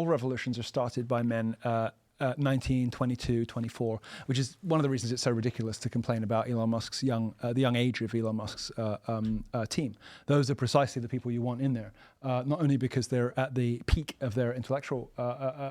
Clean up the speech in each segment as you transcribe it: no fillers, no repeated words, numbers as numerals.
All revolutions are started by men 19, 22, 24, which is one of the reasons it's so ridiculous to complain about Elon Musk's the young age of Elon Musk's team. Those are precisely the people you want in there, not only because they're at the peak of their intellectual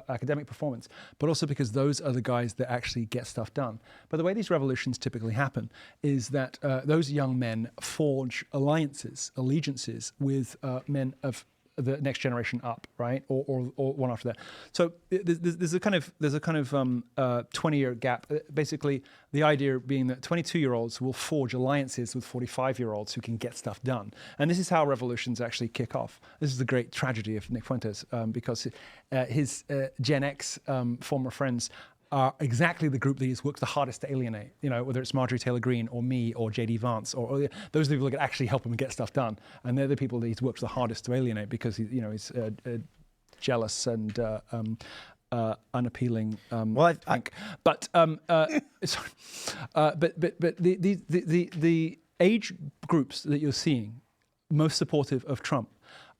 academic performance, but also because those are the guys that actually get stuff done. But the way these revolutions typically happen is that those young men forge allegiances with men of the next generation up, right, or one after that. So there's a kind of 20-year gap. Basically, the idea being that 22-year-olds will forge alliances with 45-year-olds who can get stuff done, and this is how revolutions actually kick off. This is the great tragedy of Nick Fuentes, because his Gen X former friends are exactly the group that he's worked the hardest to alienate, whether it's Marjorie Taylor Greene or me or J.D. Vance, or those are the people that can actually help him get stuff done. And they're the people that he's worked the hardest to alienate because he's jealous and unappealing. Well, but the age groups that you're seeing most supportive of Trump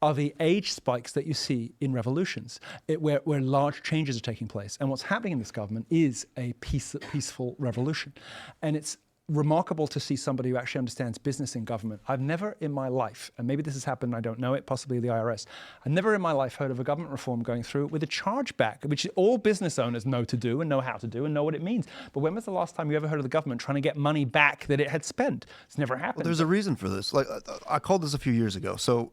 are the age spikes that you see in revolutions, where large changes are taking place. And what's happening in this government is a peaceful revolution. And it's remarkable to see somebody who actually understands business in government. I've never in my life, and maybe this has happened, I don't know it, possibly the IRS, I've never in my life heard of a government reform going through with a chargeback, which all business owners know to do and know how to do and know what it means. But when was the last time you ever heard of the government trying to get money back that it had spent? It's never happened. Well, there's a reason for this. Like I called this a few years ago. So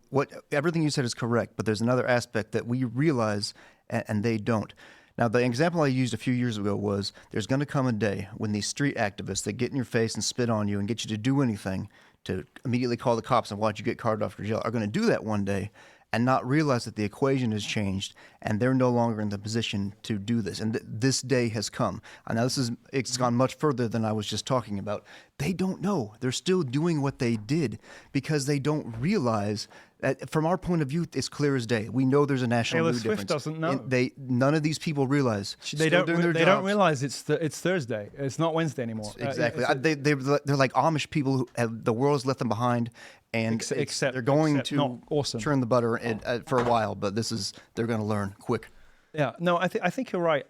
everything you said is correct, but there's another aspect that we realize and they don't. Now, the example I used a few years ago was there's going to come a day when these street activists that get in your face and spit on you and get you to do anything, to immediately call the cops and watch you get carted off to jail, are going to do that one day and not realize that the equation has changed and they're no longer in the position to do this. And this day has come. I know it's gone much further than I was just talking about. They don't know. They're still doing what they did because they don't realize. From our point of view, it's clear as day. We know there's a national Taylor mood Swift difference. doesn't know. None of these people realize. They don't realize it's Thursday. It's not Wednesday anymore. Exactly. They're like Amish people who the world's left them behind, and they're going to churn the butter for a while. But they're going to learn quick. Yeah. No, I think you're right.